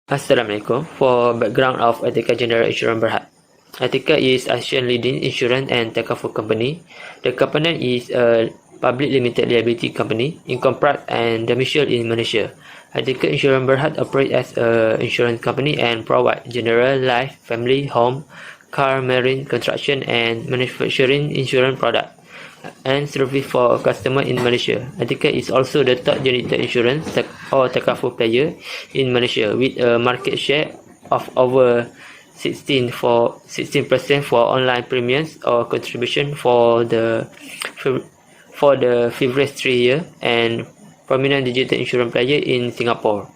Assalamualaikum. For background of Etiqa General Insurance Berhad. Etiqa is Asian leading insurance and takaful company. The company is a public limited liability company incorporated and domiciled in Malaysia. Etiqa Insurance Berhad operates as a insurance company and provide general life, family, home, car, marine, construction and manufacturing insurance product and service for customer in Malaysia. Etiqa is also the top generator insurance or takaful player in Malaysia with a market share of over 16% for online premiums or contribution for the previous 3 years and prominent digital insurance player in Singapore.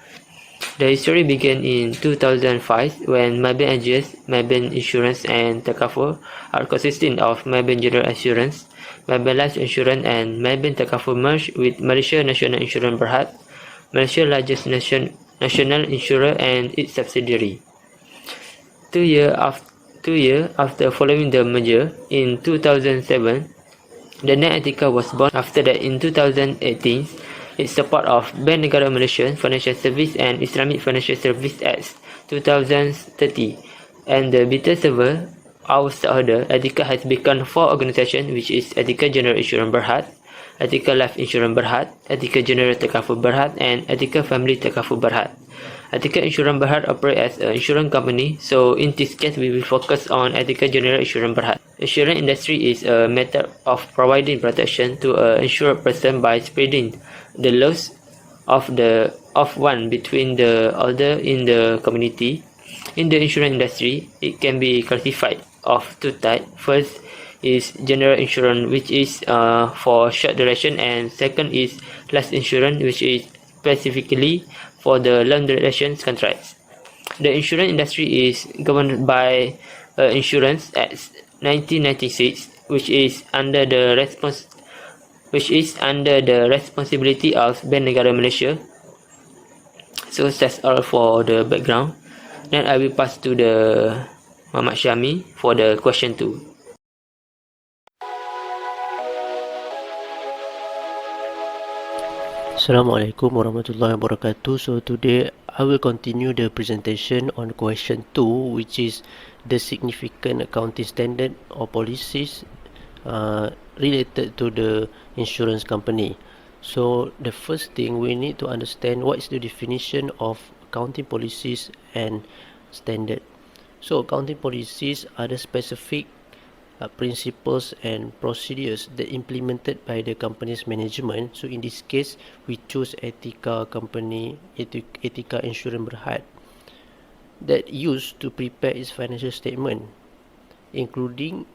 The history began in 2005 when Maybank AGS, Maybank Insurance and Takaful are consisting of Maybank General Insurance, Maybank Life Insurance and Maybank Takaful merged with Malaysia National Insurance Berhad, Malaysia's largest national insurer and its subsidiary. 2 years after following the merger, in 2007, the name Etiqa was born. After that, in 2018, its support of Bank Negara Malaysia Financial Service and Islamic Financial Service Acts 2030 and the beta server, our stakeholder, Etiqa has become 4 organisations which is Etiqa General Insurance Berhad, Etiqa Life Insurance Berhad, Etiqa General Takaful Berhad and Etiqa Family Takaful Berhad. Etiqa Insurance Berhad operates as an insurance company, so in this case we will focus on Etiqa General Insurance Berhad. Insurance industry is a method of providing protection to an insured person by spreading the loss of one between the other in the community. In the insurance industry, it can be classified of 2 types. First is general insurance, which is for short duration, and second is life insurance, which is specifically for the long duration contracts. The insurance industry is governed by Insurance Act 1996, which is under the responsibility of Bank Negara Malaysia. So that's all for the background. Then I will pass to the Muhammad Syami for the question 2. Assalamualaikum warahmatullahi wabarakatuh. So today I will continue the presentation on question 2, which is the significant accounting standard or policies related to the insurance company. So the first thing we need to understand what is the definition of accounting policies and standard. So accounting policies are the specific principles and procedures that implemented by the company's management. So in this case, we choose Etiqa Insurance Berhad that used to prepare its financial statement, including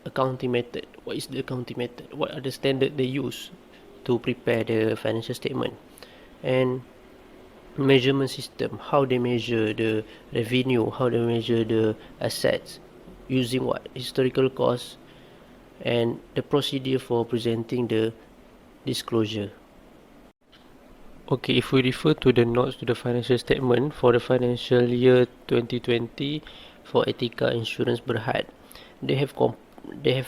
accounting method. What is the accounting method? What are the standards they use to prepare the financial statement? And measurement system, how they measure the revenue, how they measure the assets, using what historical costs, and the procedure for presenting the disclosure. Okay, if we refer to the notes to the financial statement for the financial year 2020 for Etiqa Insurance Berhad, they have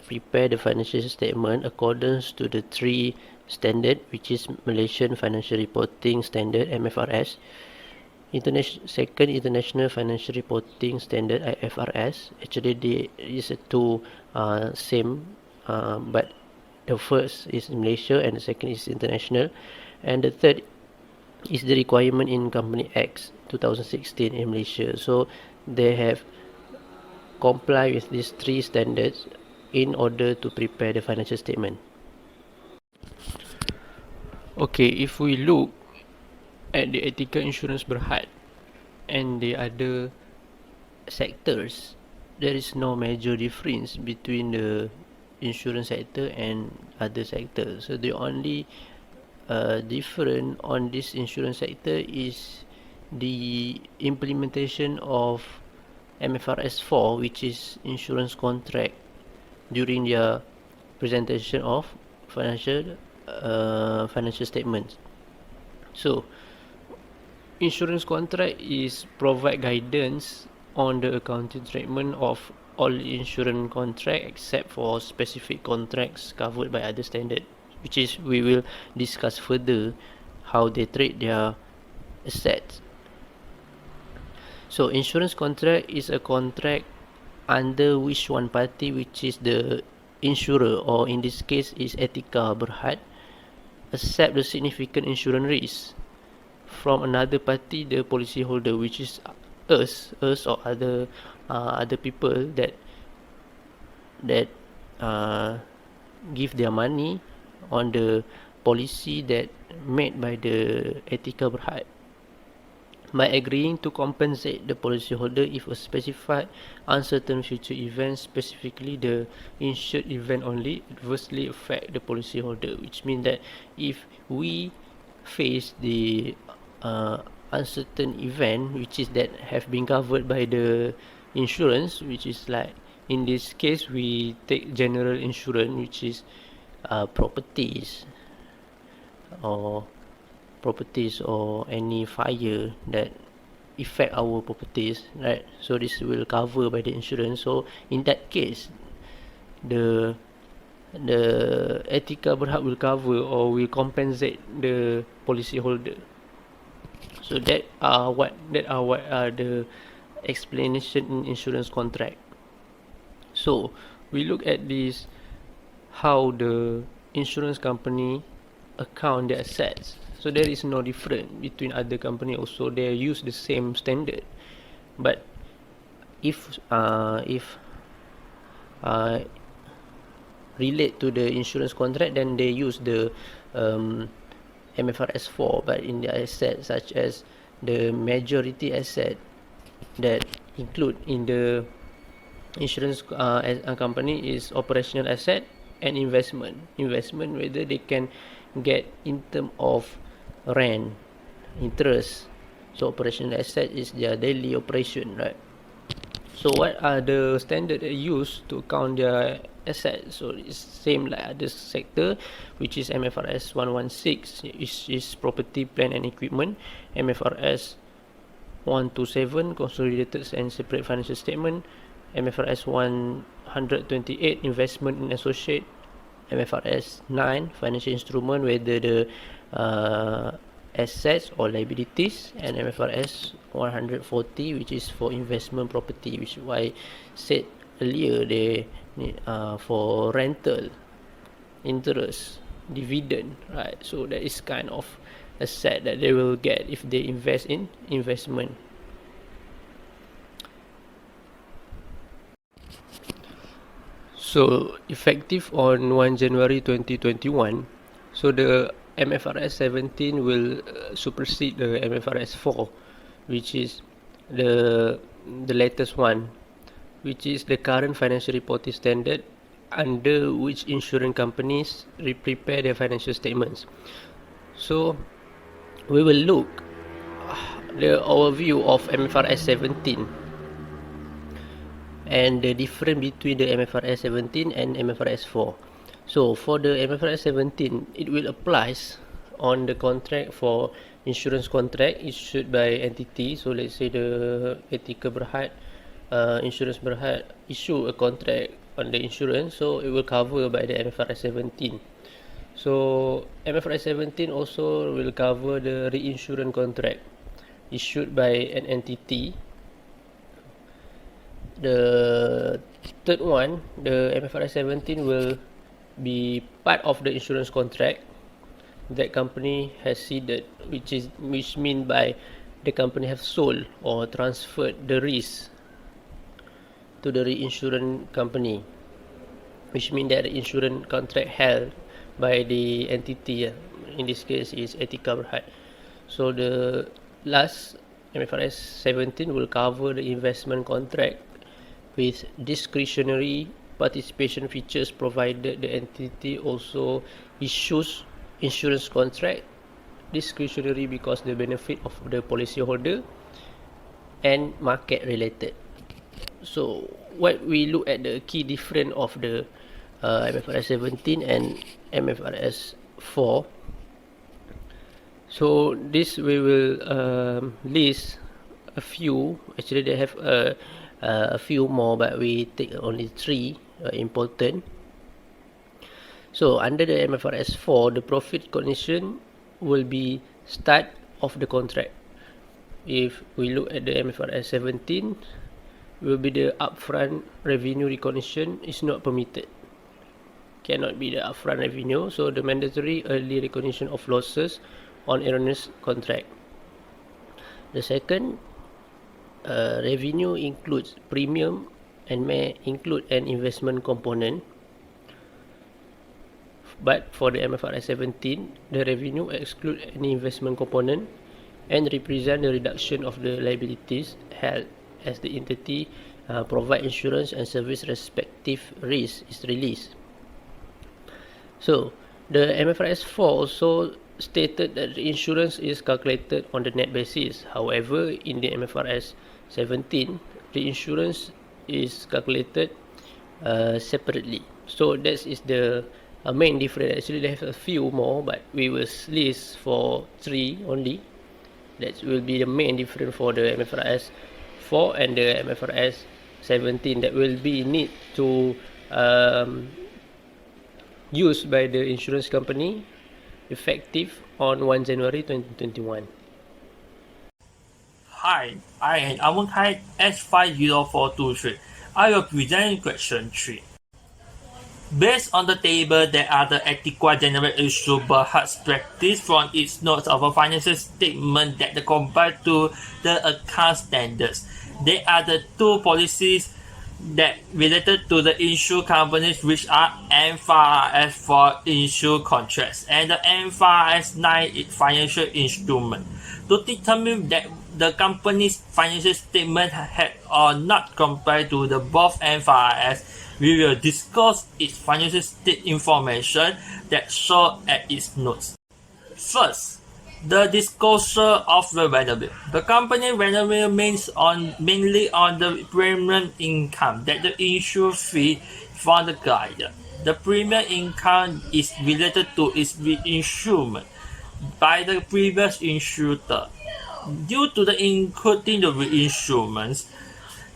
prepared the financial statement accordance to the 3 standard, which is Malaysian Financial Reporting Standard (MFRS), Second International Financial Reporting Standard (IFRS). Actually, they is two same, but the first is in Malaysia and the second is international, and the third is the requirement in Company Act 2016 in Malaysia. So they have comply with these 3 standards in order to prepare the financial statement. Okay, if we look at the Etiqa Insurance Berhad and the other sectors, there is no major difference between the insurance sector and other sectors. So the only different on this insurance sector is the implementation of MFRS 4, which is insurance contract, during their presentation of financial statements. So insurance contract is provide guidance on the accounting treatment of all insurance contract except for specific contracts covered by other standard, which is we will discuss further how they treat their assets. So insurance contract is a contract under which one party, which is the insurer, or in this case is Etiqa Berhad, accept the significant insurance risk from another party, the policyholder, which is us or other people that give their money on the policy that made by the Etiqa Berhad, by agreeing to compensate the policyholder if a specified uncertain future event, specifically the insured event only, adversely affect the policyholder, which means that if we face the uncertain event which is that have been covered by the insurance, which is like in this case we take general insurance, which is properties or any fire that affect our properties, right? So this will cover by the insurance. So in that case, the Etiqa Berhad will cover or will compensate the policyholder. So that are what are the explanation in insurance contract. So we look at this, how the insurance company account their assets. So there is no difference between other company. Also they use the same standard, but if relate to the insurance contract, then they use the MFRS 4, but in the assets such as the majority asset that include in the insurance company is operational asset and investment. Investment, whether they can get in term of rent, interest. So operational asset is their daily operation, right? So what are the standard they use to account their assets? So it's same like other sector, which is MFRS 116, is property, plant and equipment. MFRS 127, consolidated and separate financial statement. MFRS 128, investment in associate. MFRS 9, financial instrument, whether the assets or liabilities. And MFRS 140, which is for investment property, which I said earlier, they need for rental, interest, dividend, right? So that is kind of asset that they will get if they invest in investment. So effective on 1 January 2021, so the MFRS 17 will supersede the MFRS 4, which is the latest one, which is the current financial reporting standard under which insurance companies prepare their financial statements. So we will look the overview of MFRS 17 and the difference between the MFRS 17 and MFRS 4. So for the MFRS 17, it will apply on the contract for insurance contract issued by entity. So let's say the Etiqa Berhad, Insurance Berhad issue a contract on the insurance, so it will cover by the MFRS 17. So MFRS 17 also will cover the reinsurance contract issued by an entity. The third one, the MFRS 17 will be part of the insurance contract that company has ceded, which mean by the company have sold or transferred the risk to the reinsurance company, which mean that the insurance contract held by the entity, in this case is Etiqa Berhad. So the last MFRS 17 will cover the investment contract with discretionary participation features, provided the entity also issues insurance contract discretionary because the benefit of the policyholder and market related. So what we look at the key difference of the MFRS 17 and MFRS 4. So this we will list a few. Actually they have a few more, but we take only three important. So under the MFRS 4, the profit recognition will be start of the contract. if we look at the MFRS 17, will be the upfront revenue recognition is not permitted. Cannot be the upfront revenue, so the mandatory early recognition of losses on erroneous contract. The second, revenue includes premium and may include an investment component. But for the MFRS 17, the revenue exclude any investment component and represent the reduction of the liabilities held as the entity provide insurance and service respective risk is released. So, the MFRS 4 also stated that the insurance is calculated on the net basis. However, in the MFRS 17, the insurance is calculated separately. So, that is the main difference. Actually, they have a few more, but we will list for 3 only. That will be the main difference for the MFRS 4 and the MFRS 17 that will be need to used by the insurance company effective on 1 January 2021. Hi, I am Amunkai S50423. I will present question 3. Based on the table that are the Etiqua General Issue Berhad's practice from its notes of a financial statement that compare to the account standards. There are the 2 policies that related to the insurance companies, which are MFRS for insurance contracts and the MFRS 9 financial instrument. To determine that the company's financial statement had or not compared to the both MFRS, we will discuss its financial state information that shown at its notes. First, the disclosure of the revenue. The company revenue means mainly on the premium income that the insurer fee from the client. The premium income is related to its reinsurement by the previous insurer. Due to the including the reinsurements,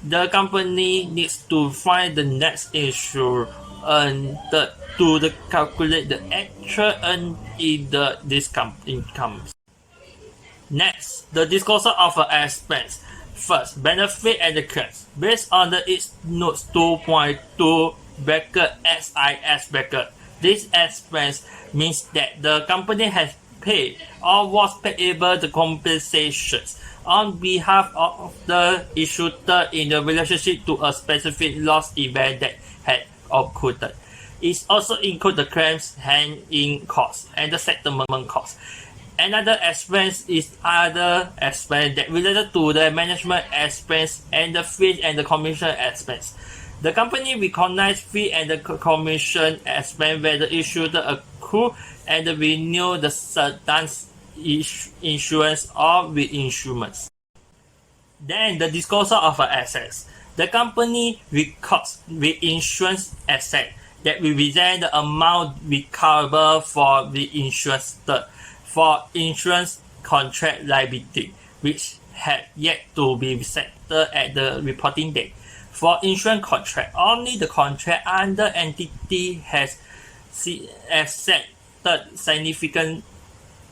the company needs to find the next insurer to calculate the actual earned in the discount incomes. Next, the disclosure of an expense. First, benefit and the claims. Based on its notes 2.2 SIS this expense means that the company has paid or was payable the compensations on behalf of the issuer in the relationship to a specific loss event that had occurred. It also includes the claims handling costs and the settlement costs. Another expense is other expense that related to the management expense and the fees and the commission expense. The company recognize fee and the commission expense when the issuer accrue and renew the certain insurance or reinsurance. Then the disclosure of assets. The company records reinsurance asset that represent the amount recoverable for the insurance for insurance contract liability, which had yet to be settled at the reporting date. For insurance contract, only the contract under entity has accepted significant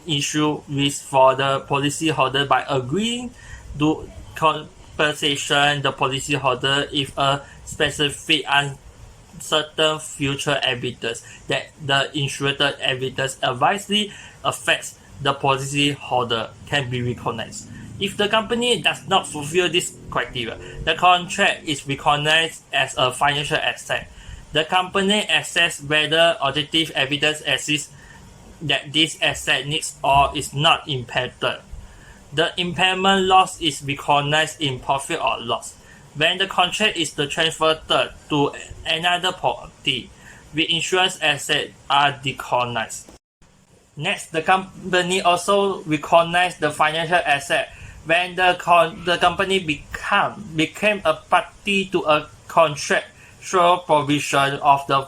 issue risk for the policyholder by agreeing to compensation the policyholder if a specific uncertain future evidence that the insured evidence adversely affects the policyholder can be recognized. If the company does not fulfill this criteria, the contract is recognized as a financial asset. The company assesses whether objective evidence exists that this asset needs or is not impacted. The impairment loss is recognized in profit or loss. When the contract is transferred to another party, the insurance assets are recognized. Next, the company also recognizes the financial asset when the company became a party to a contractual provision of the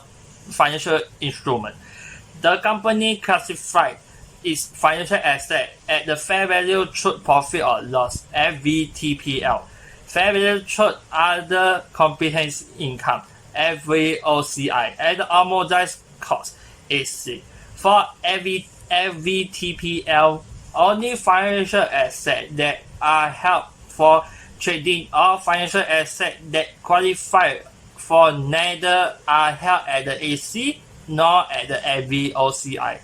financial instrument. The company classified its financial asset at the fair value through profit or loss (FVTPL), fair value through other comprehensive income (FVOCI), and amortized cost (AC). For FVTPL, only financial assets that are held for trading or financial assets that qualify for neither are held at the AC nor at the FVOCI.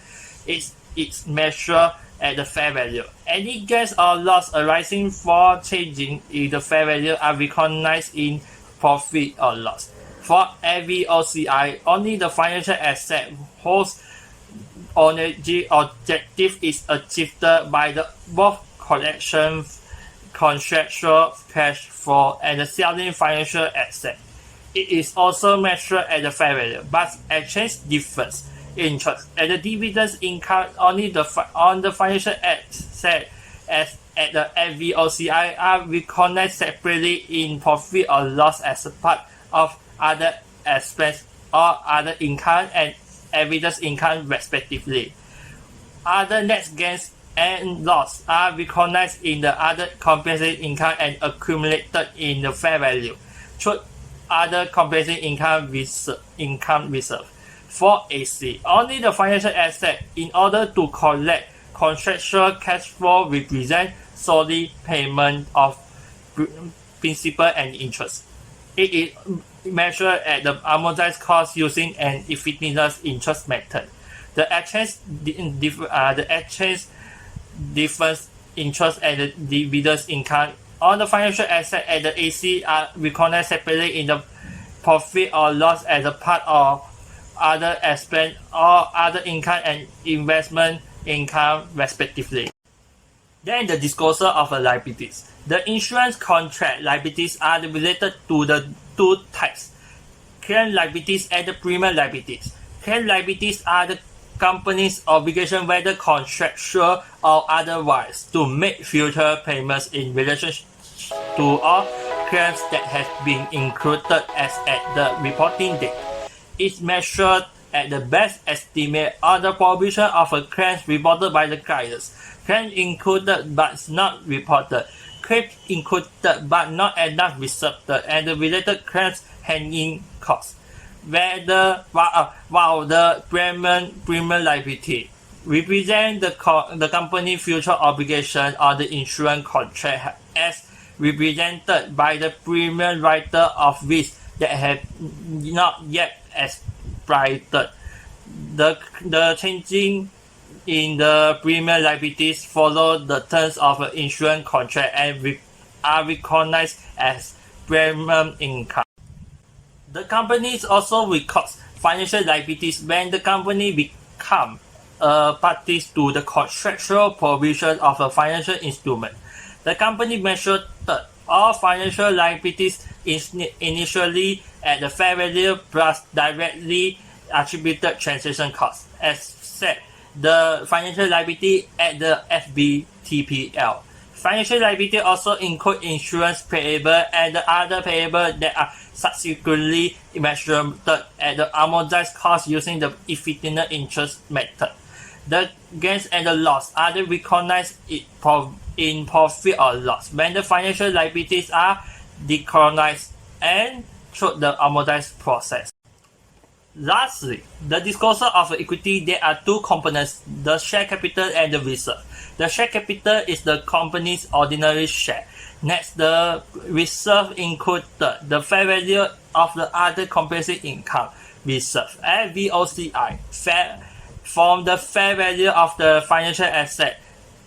It's measured at the fair value. Any gains or loss arising for changing in the fair value are recognized in profit or loss. For FVOCI, only the financial asset whose origin objective is achieved by the both collection, contractual cash flow, and the selling financial asset. It is also measured at the fair value, but exchange differs. Interest and the dividends income only on the financial asset as at the FVOCI are recognized separately in profit or loss as a part of other expense or other income and evidence income respectively. Other net gains and loss are recognized in the other comprehensive income and accumulated in the fair value through other comprehensive income reserve. For AC, only the financial asset in order to collect contractual cash flow represent solely payment of principal and interest. It is measured at the amortized cost using an effectiveness interest method. The exchange difference interest and the dividends income on the financial asset at the AC are recognized separately in the profit or loss as a part of other expense or other income and investment income respectively. Then the disclosure of the liabilities. The insurance contract liabilities are related to the two types, claim liabilities and the premium liabilities. Claim liabilities are the company's obligation, whether contractual or otherwise, to make future payments in relation to all claims that have been included as at the reporting date. It's measured at the best estimate on the proportion of a claims reported by the clients. Claims included but not reported, claims included but not enough reserved, and the related claims handling costs. While the premium liability represent the company's future obligation on the insurance contract as represented by the premium writer of risk that have not yet expired. The changing in the premium liabilities follow the terms of an insurance contract and are recognized as premium income. The company also records financial liabilities when the company becomes a party to the contractual provision of a financial instrument. The company measured all financial liabilities initially at the fair value plus directly attributed transaction costs, as said the financial liability at the FVTPL. Financial liability also include insurance payable and the other payable that are subsequently measured at the amortized cost using the effective interest method. The gains and the loss are recognized in profit or loss when the financial liabilities are recognized and through the amortized process. Lastly, the disclosure of equity. There are two components, the share capital and the reserve. The share capital is the company's ordinary share. Next, the reserve includes the fair value of the other comprehensive income reserve, FVOCI, from the fair value of the financial asset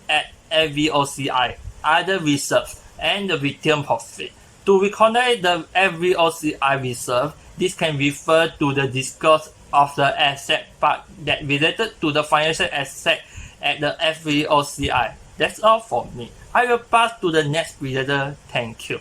at FVOCI, other reserves, and the retained profit. To recognize the FVOCI reserve, this can refer to the disclosure of the asset part that related to the financial asset at the FVOCI. That's all for me. I will pass to the next presenter. Thank you.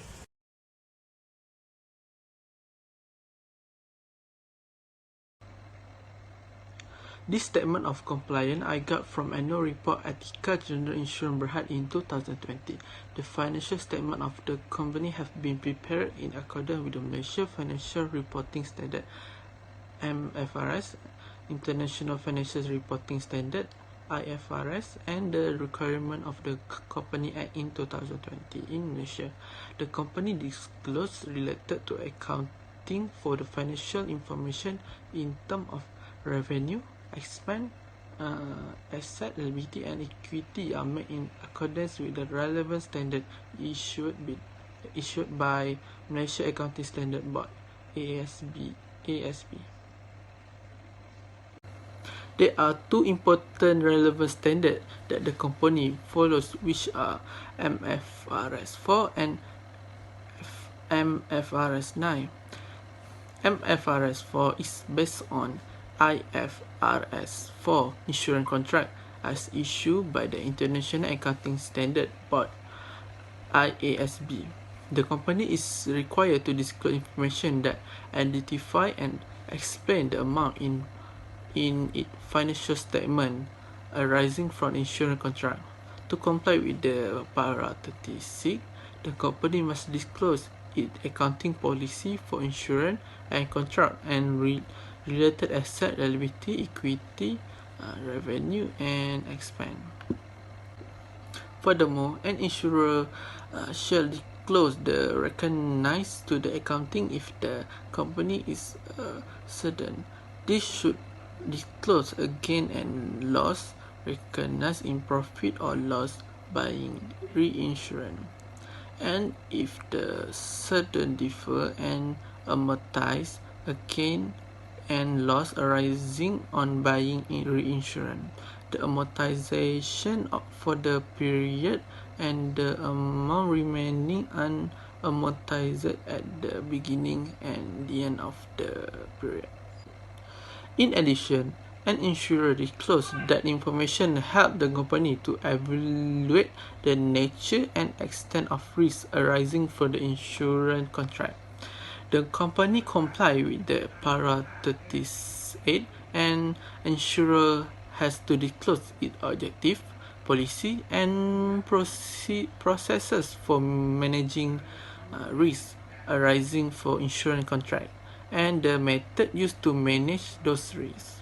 This statement of compliance I got from Annual Report Etiqa General Insurance Berhad in 2020. The financial statement of the company have been prepared in accordance with the Malaysia Financial Reporting Standard (MFRS), International Financial Reporting Standard (IFRS), and the requirement of the Company Act in 2020 in Malaysia. The company disclosed related to accounting for the financial information in terms of revenue, expense, asset, liability, and equity are made in accordance with the relevant standard issued by Malaysia Accounting Standard Board (ASB). There are two important relevant standards that the company follows, which are MFRS 4 and MFRS 9. MFRS 4 is based on IFRS 4 insurance contract as issued by the International Accounting Standard Board (IASB). The company is required to disclose information that identify and explain the amount in its financial statement arising from insurance contract. To comply with the Para 36, the company must disclose its accounting policy for insurance and contract and related asset, liability, equity, revenue, and expense. Furthermore, an insurer shall disclose the recognized to the accounting if the company is certain. This should disclose a gain and loss recognized in profit or loss buying reinsurance, and if the certain differ and amortize a gain and loss arising on buying in reinsurance, the amortization for the period and the amount remaining unamortized at the beginning and the end of the period. In addition, an insurer discloses that information help the company to evaluate the nature and extent of risk arising from the insurance contract. The company comply with the Para 38, and insurer has to disclose its objective, policy, and processes for managing risk arising for insurance contract, and the method used to manage those risks.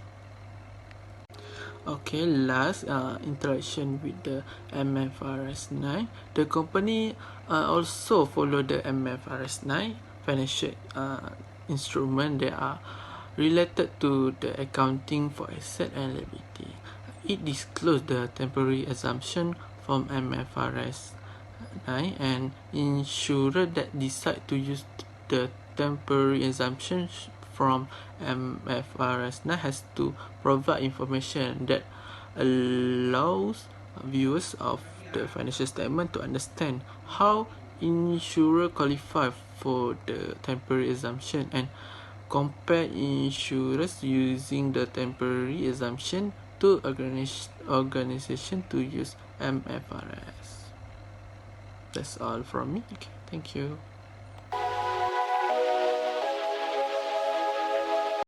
Okay, last interaction with the MFRS 9. The company also follow the MFRS 9 financial instrument that are related to the accounting for asset and liability. It disclosed the temporary assumption from MFRS 9, and insurer that decide to use the temporary assumptions from MFRS 9 has to provide information that allows viewers of the financial statement to understand how insurer qualify for the temporary assumption and compare insurers using the temporary assumption to organization to use MFRS. That's all from me. Okay, thank you.